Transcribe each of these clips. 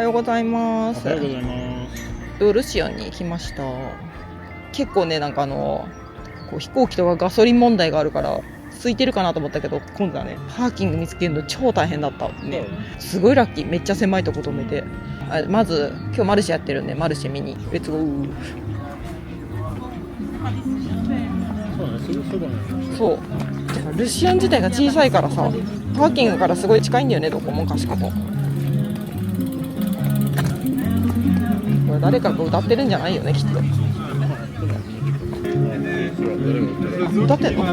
ようございます。おはようございます。ルシアンに来ました。結構ね、こう飛行機とかガソリン問題があるから空いてるかなと思ったけど、今度はねパーキング見つけるの超大変だったね。すごいラッキー。めっちゃ狭いとこ止めて。まず今日マルシェやってるんで、マルシェ見にレッツゴー。そうね、すぐそばに。そう、てかルシアン自体が小さいからさ、パーキングからすごい近いんだよね、どこもかしこも。これ誰かが歌ってるんじゃないよね、きっと。歌ってんの？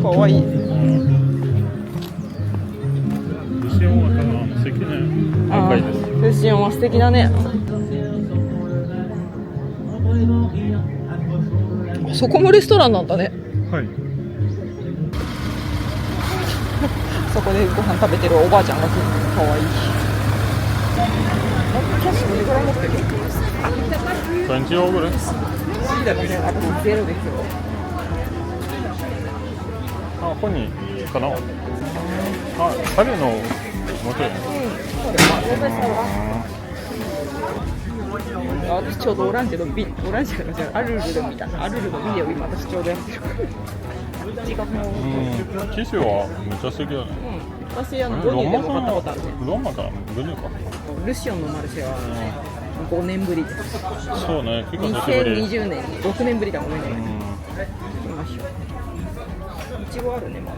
かわいい。ルシオンは素敵ね。赤いです。ルシオンは素敵だね。そこもレストランなんだね。はい。そこでご飯食べてるおばあちゃんがかわいい。キャッシュどれぐらい持ってる20ユーロぐらい。あとゼロですよ。あ、本人かな。あ、彼の元やね。私ちょうどオランジェのビ、オランジェのじゃアルルで見た。アルルのビデオ今私ちょうどやってる。違う。機種はめっちゃ素敵だね。私ドニーでも買ったことあるね。ローマからブルーか。ルシオンのマルシェは5年ぶりです。そうね、結構久しぶり。2020年に6年ぶりだもんね。行きましょう。いちごあるね、まだ。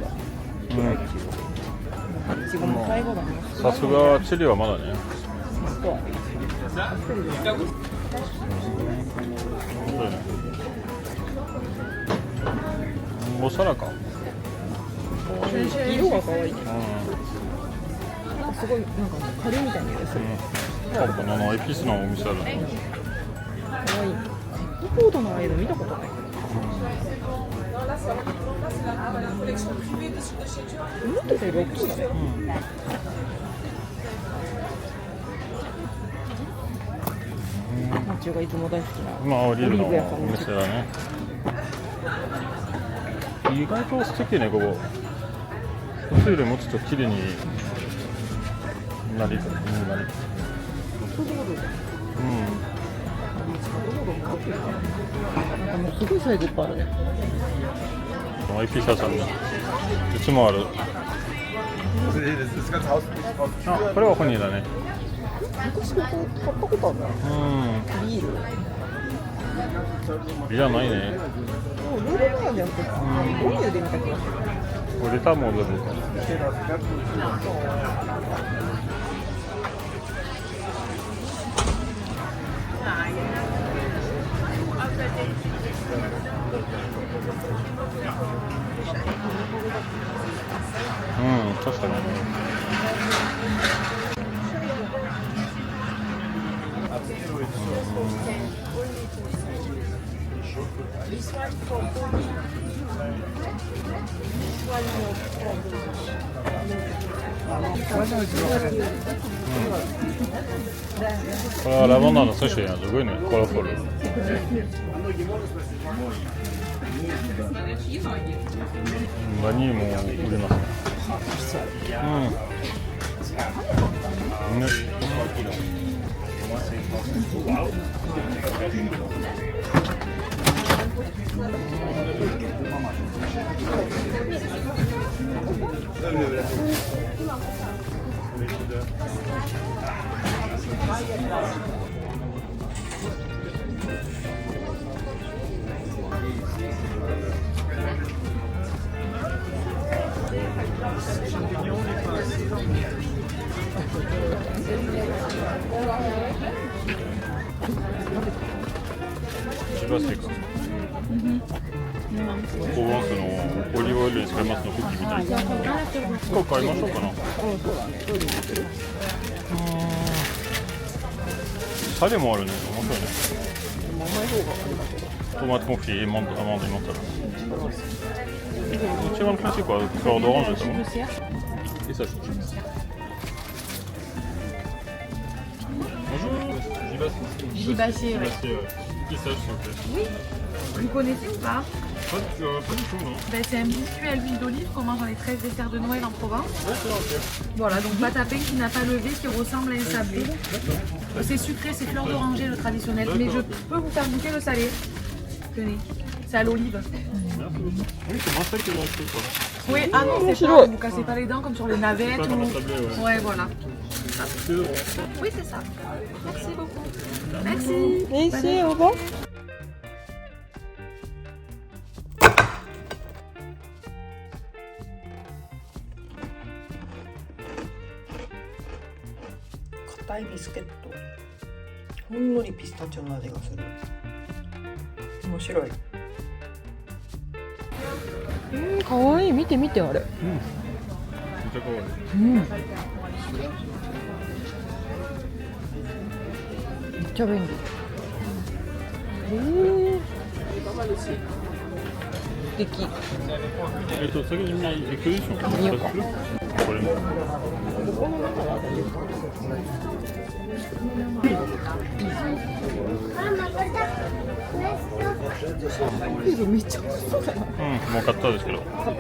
いちごも最後だね。さすがチリはまだね。そう。お皿か。色が可愛いね。すごいカレーみたいな色する。このエピスのお店あるね。可愛い。ペットフードの間見たことない。思ってたより大きいだね。マチュがいつも大好きなオリーブのお店だね。意外と素敵ね、ここ。普通よりもちょっと綺麗になり。すごいサイズいっぱいあるね。エピシャさんね。いつもある。あ、これは本人だね。昔ここ買ったことあるな。ビール。ビアないね。ルールメアでやってた。オニューで見た気がする。これ多分踊るか。確かに。これはラボンダーのセシやすごいね、コラフォル。バニーも売れますね。シバスティック。コーンスのオリーブオイルに使いますのクッキーみたいな。これ買いましょうかな。シャレもあるね。面白いね。トマトコンフィー、アマンドに乗ったら。一番クラシックはクラウドオランジだもん。Gibassi, oui. Vous connaissez ou pas? Ben, c'est un biscuit à l'huile d'olive qu'on mange dans les 13 desserts de Noël en Provence. Voilà, donc pâte à pain qui n'a pas levé, qui ressemble à un sablé. C'est sucré, c'est fleur d'oranger le traditionnel, mais je peux vous faire goûter le salé. Tenez, c'est à l'olive. Oui, c'est moins ça que dans le truc, quoi. Oui, ah non, c'est pas, vous cassez pas les dents comme sur les navettes Pas dans ou... le sablé, ouais. Ouais, voilà. Oui, c'est ça. Merci beaucoup. Merci. Merci, au revoir.硬いビスケット。ほんのりピスタチオの味がする。面白い。かわいい。見て見てあれ。めっちゃ可愛い。めっちゃ便利。素敵。先にエクスディション見ようか。これも。めっちゃ美味しそうだな。もう買ったですけど。買っ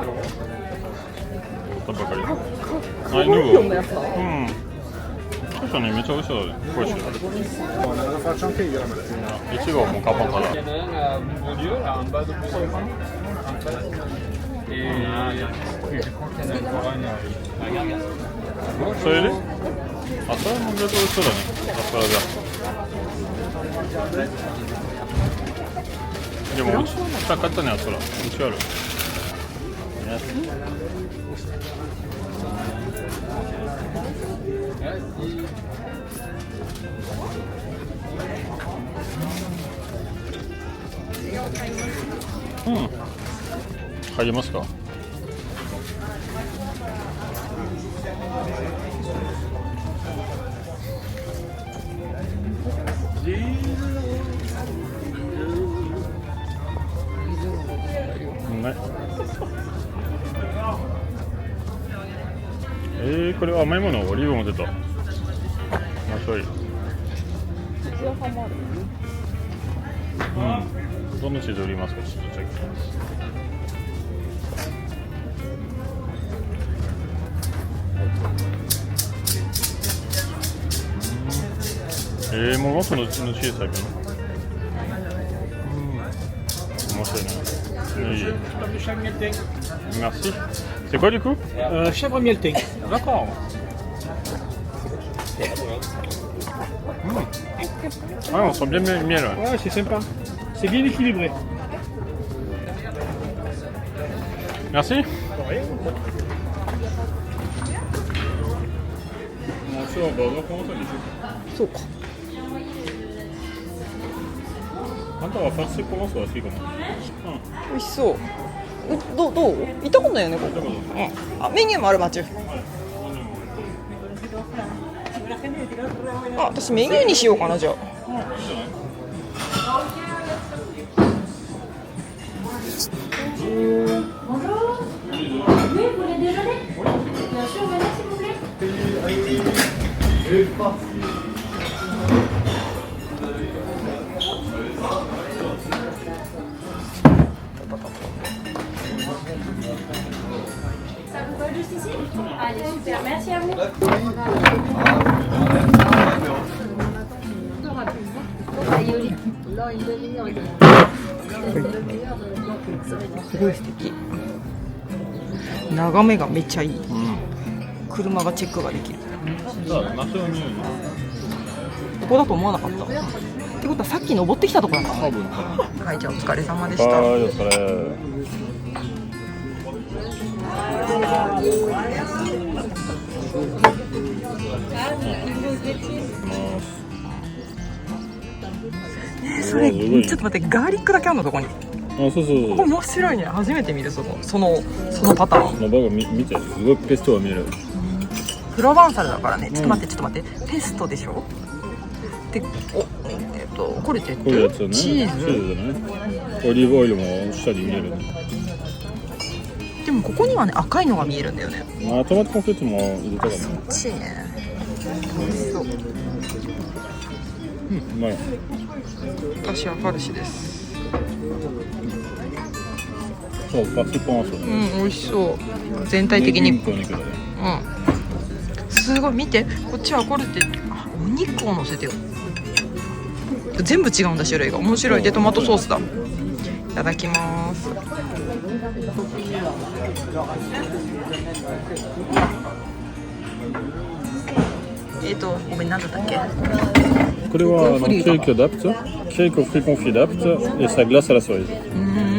たばかり。カゴンピョンのやつだ。確かにめっちゃ美味しそうだね。これしいちごもカポンかな。それでアスパラも意外と美味しそうだね。アスパラがでもうち下買ったね。アスパラうちある。入りますか。これは甘いものオリーブも出た。面白い。どのチーズ売りますか。チーズチェックします。もう元のチーズ入ってるの。面白いね。Merci. C'est quoi du coup Chèvre mielleté. D'accord. Ouais, on sent bien le miel. Ouais, c'est sympa. C'est bien équilibré. Merci. そうか。あんたはファーストコマンスは好きかな。美味しそう。どう行ったことないよねここ。あ、メニューもあるマチュ。あ、私メニューにしようかなじゃあ。Allez, super, merci à vous. Là, une demi-heure. すごい素敵。眺めがめっちゃいい。車がチェックができる。ここだと思わなかった。ってことはさっき登ってきたところなの。はい、じゃあお疲れ様でした。はい、お疲れ。それちょっと待って、ガーリックだけあるのどこに。そうそうそう。面白いね。初めて見るそのパターン。僕見てすごいペストが見える。プロバンサルだからね。ちょっと待って。ペストでしょ。で、これってこういうやつね。チーズね。オリーブオイルも下に見えるね。でもここにはね赤いのが見えるんだよね。トマトコンフェットも入れたかな。そっちね。美味しそう。うまい。私はファルシです。そう、パスコンはそうだうね。ん、美味しそう。全体的に。ネギ肉お肉だね。うん。すごい、見て。こっちはこれって、あ、お肉を乗せてよ。全部違うんだ、種類が。面白い。で、トマトソースだ。いただきます。ごめん、何だったっけ。これはケーキダプト、ケーキをフリコンフィダプト、でさ、グラスラスワイズ。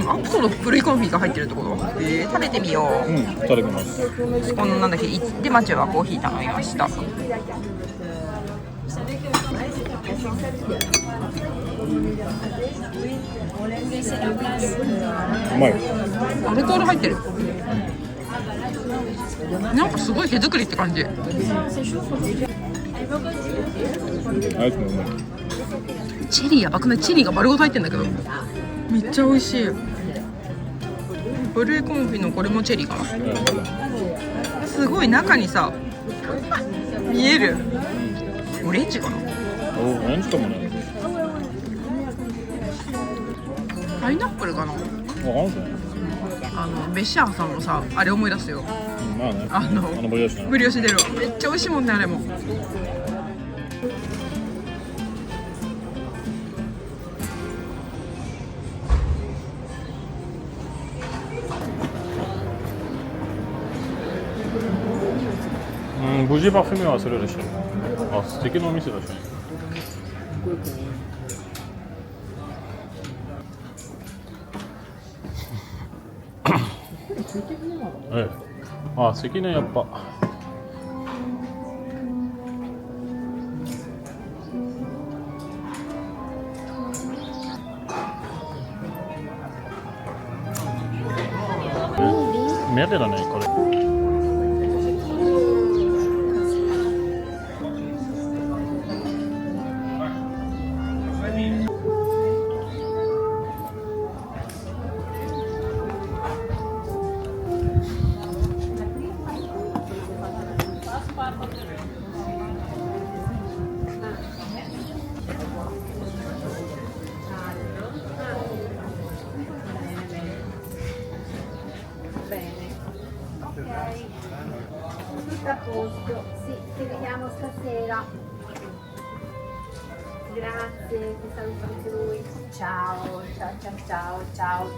アップルのフルイコンフィが入ってるってこと。食べてみよう。うん、いただきます。このなんだっけ、で、マチュはコーヒー頼みました。うまい。アルコール入ってる。なんかすごい手作りって感じ。アイスもうまい。チェリーやばくない？チェリーが丸ごと入ってんだけど、めっちゃ美味しい。ブルーコンフィのこれもチェリーかな。すごい中にさ、見える。オレンジかな。お、オレンジかもね。パイナップルかな。わかんないね。ベシャーさんのさ、あれ思い出すよ。うん、まあね。ブリオッシュね。ブリオッシュ出るわ。めっちゃ美味しいもんね、あれも。無事パフュームはするでしょ。あ、素敵なお店だしね。ええ、あ、素敵ね、やっぱ。目当てだね、これ。Tutto a posto, sì, ci vediamo stasera. Grazie, ti saluto anche lui. Ciao, ciao, ciao, ciao, ciao.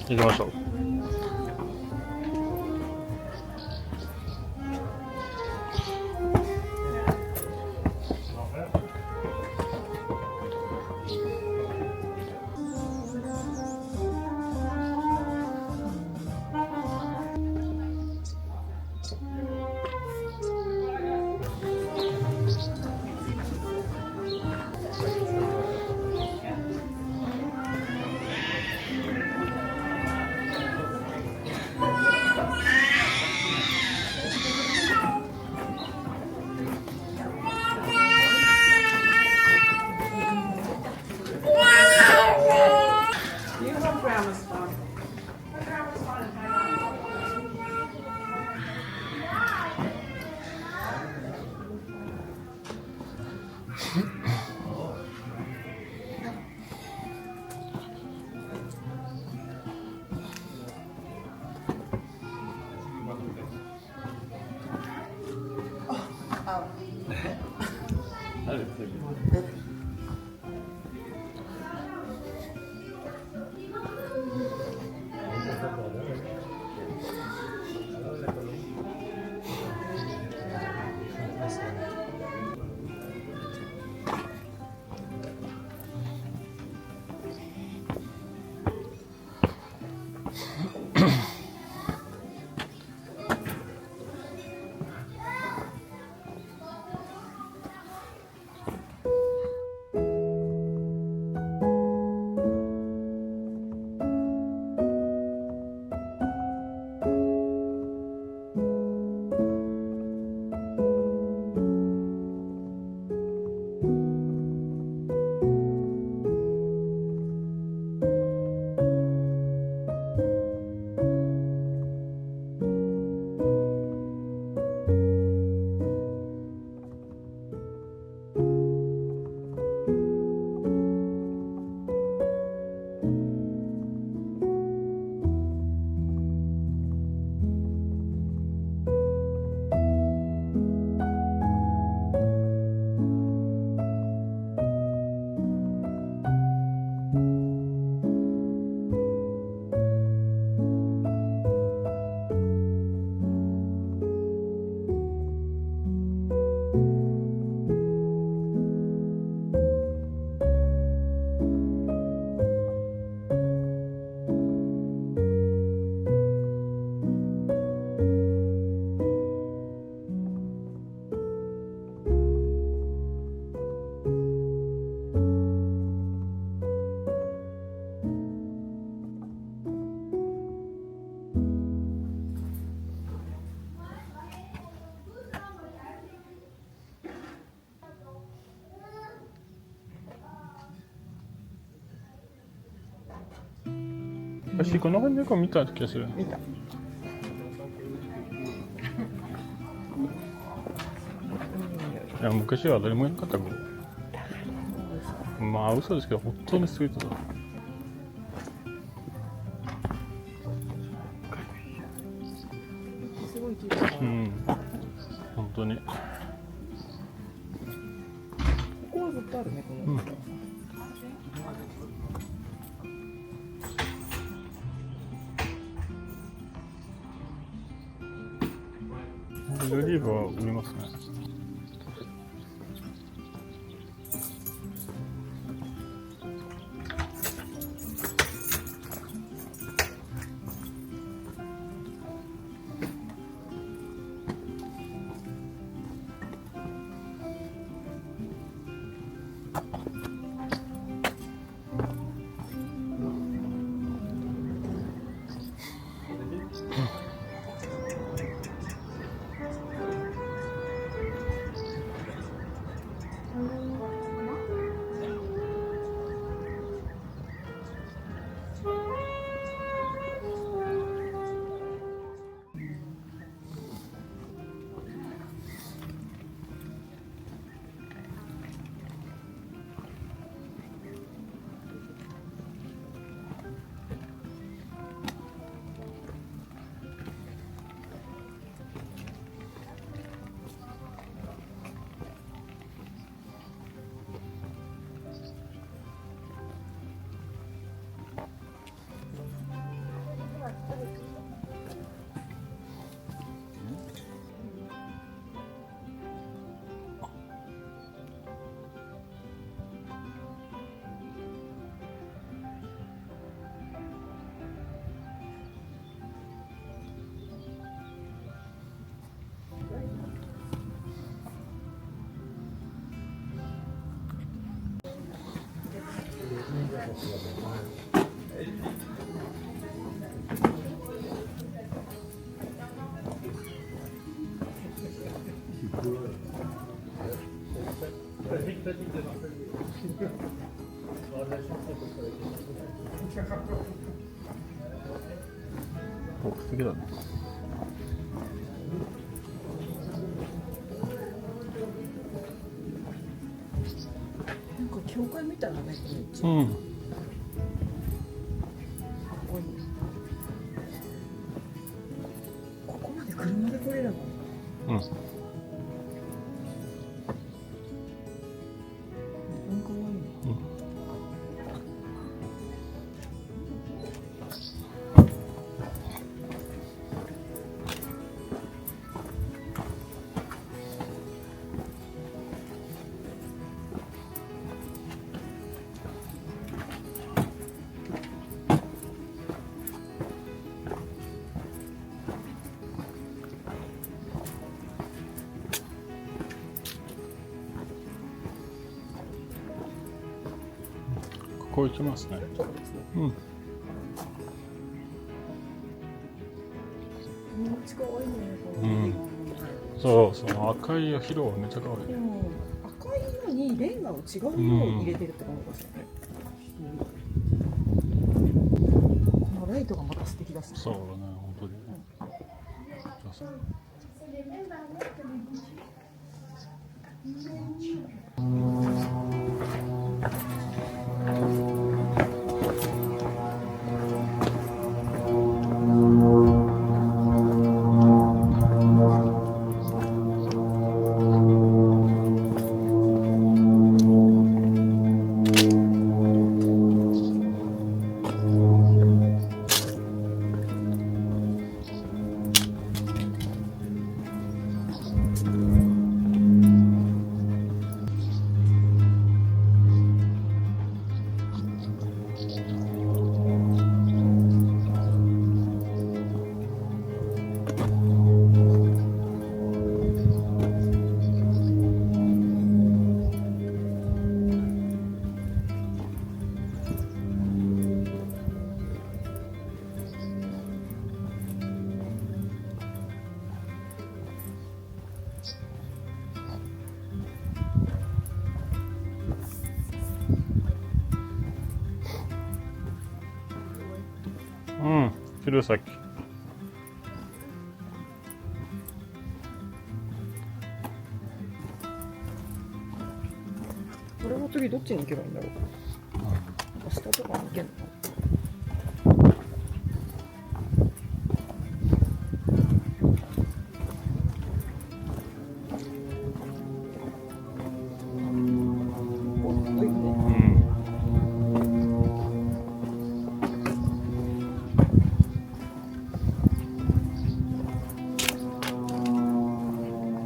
行きましょう。私この辺でよく見た気がする。見た。いや昔は誰もいなかったけど、まあ嘘ですけど本当にすごい人だ。すごい綺麗。うん、本当に。ここはずっとあるね、この。うん。オリーブは売りますね。お、素敵だね。なんか教会みたいなね、うん。かっこいい。ここまで車で来れるの？うん。なんかかわいいね。ここ行きますね。うん。近いね。うん。そう、その赤い広場めっちゃ可愛い。赤いのにレンガを違う色を入れてるって感じですよね。このライトがまた素敵だし。そうだね、本当に。うん昼先。これは次どっちに行けばいいんだろう。下とかに行けんのかな。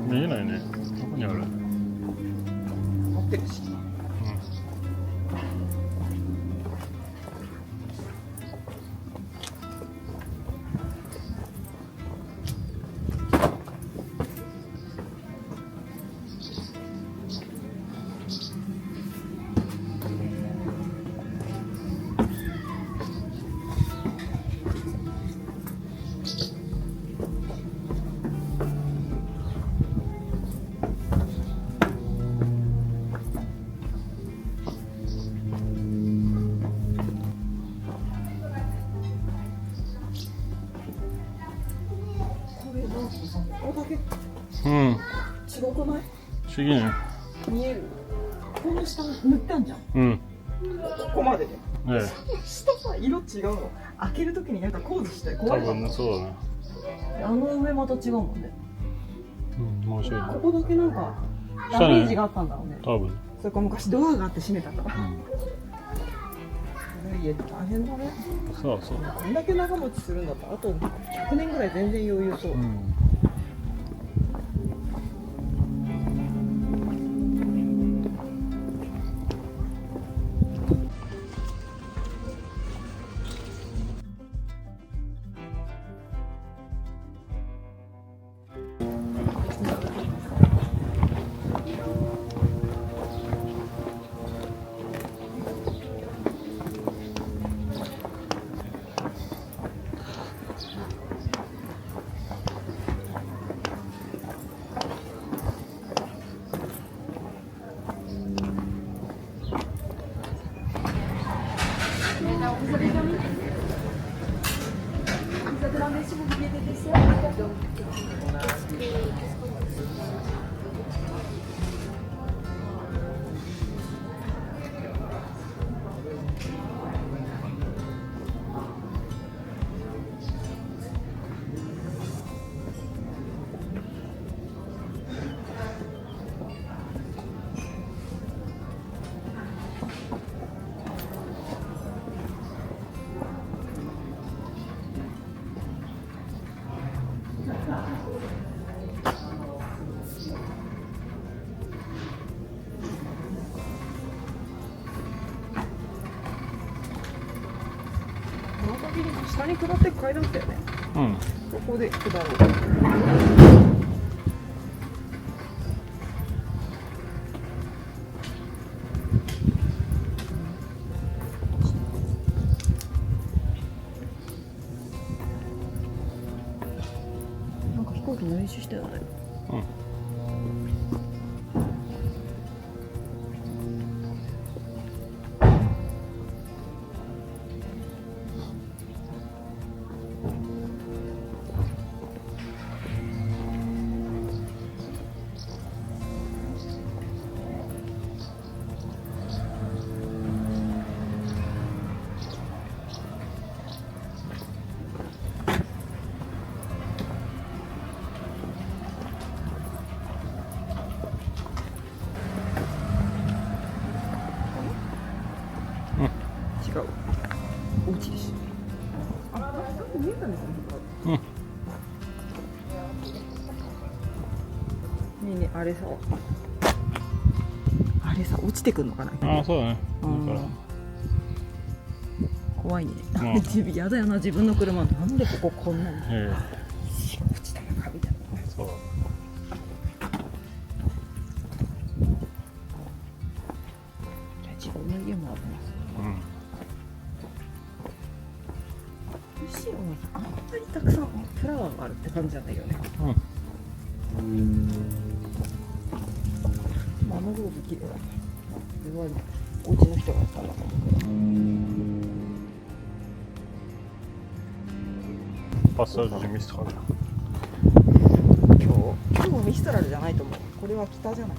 見えないね。どこにある？持ってるし。うん。違くない？不思議ね。見える？この下塗ったんじゃん。うん。ここまでで。え下さ色違うの。開けるときになんか工事してえ。怖いな。多分ね、そうだね。あの上また違うもんね。うん、面白いね。ここだけなんかダ下ねメージがあったんだろうね。多分。それか昔ドアがあって閉めたから。うん。古い家って大変だね。そうそう。こんだけ長持ちするんだったらあと100年ぐらい全然余裕そう。うん。下に下ってく階段だったよね。うん。ここで下ろう。なんか飛行機の練習してたね。うん。違う。お家です。あ、なんか見えたんですよ。うん。ねえねえ、あれさ、落ちてくんのかな。ああ、そうだね。うんだから。怖いね。まあやだよな、自分の車。なんでこここんなに。え落ちたのかみたいな。え。そう。自分の家もあります。うん。むしろあんまりたくさんフラワーがあるって感じじゃないよね。うん。マングローブ綺麗だね。すごいお家の人がやったんだと思うけど。passage du Mistral. 今日はミストラルじゃないと思う。これは北じゃない。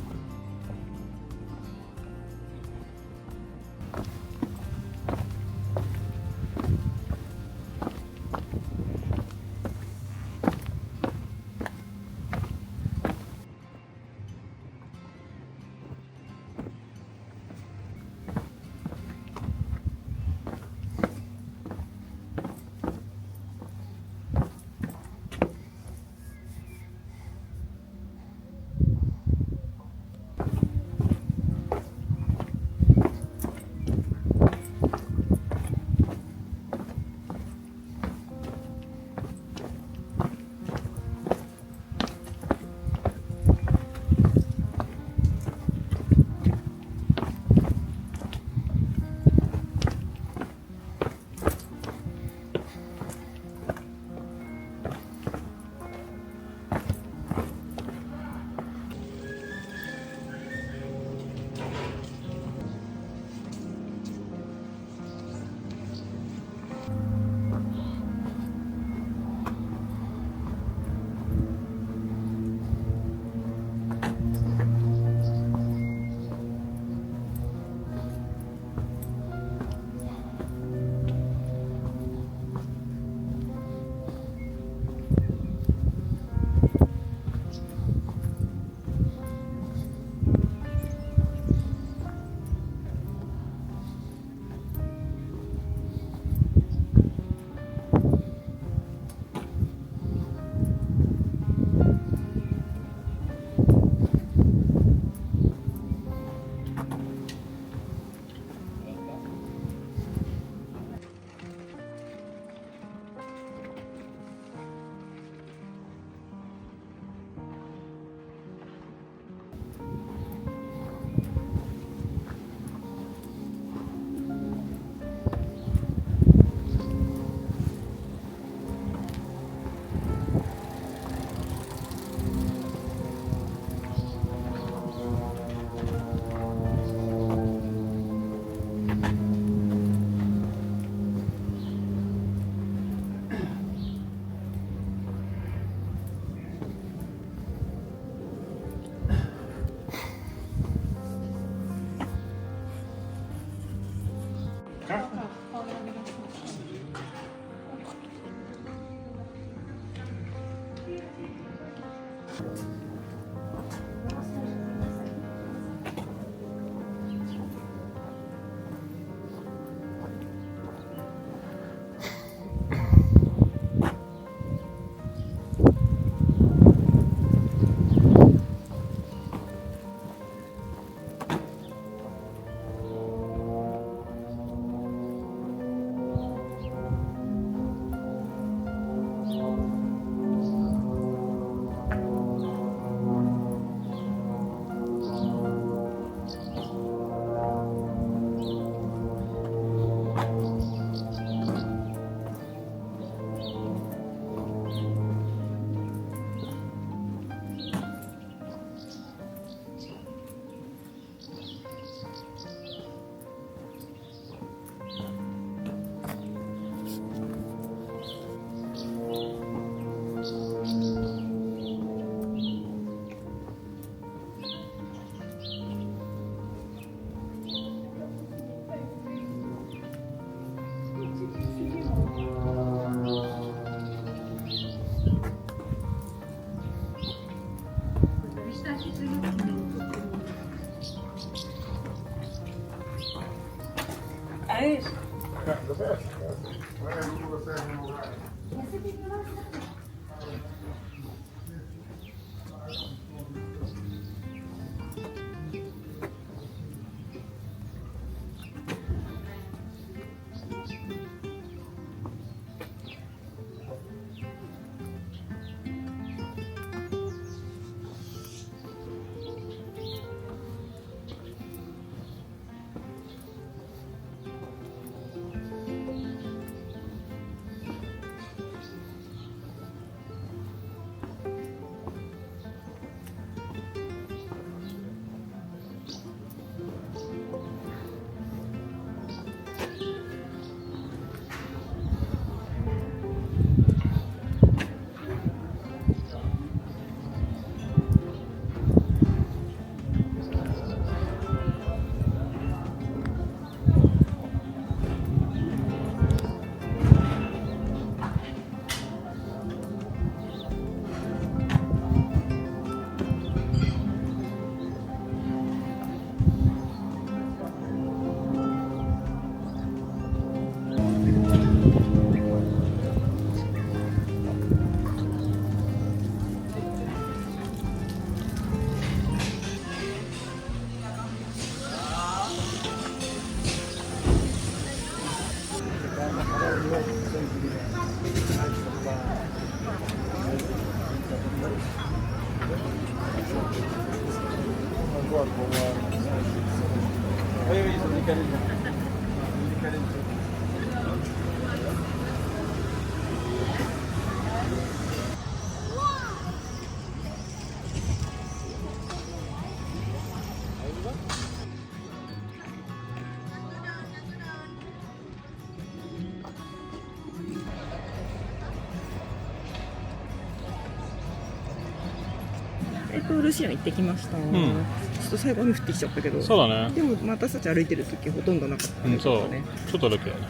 ルシアン行ってきました。ちょっと最後雨降ってきちゃったけど。そうだね。でも私たち歩いてる時ほとんどなかったね。そうね。ちょっとだけだね。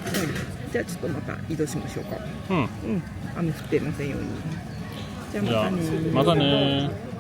じゃあちょっとまた移動しましょうか。うん。雨降ってませんように。じゃあまたね。またね。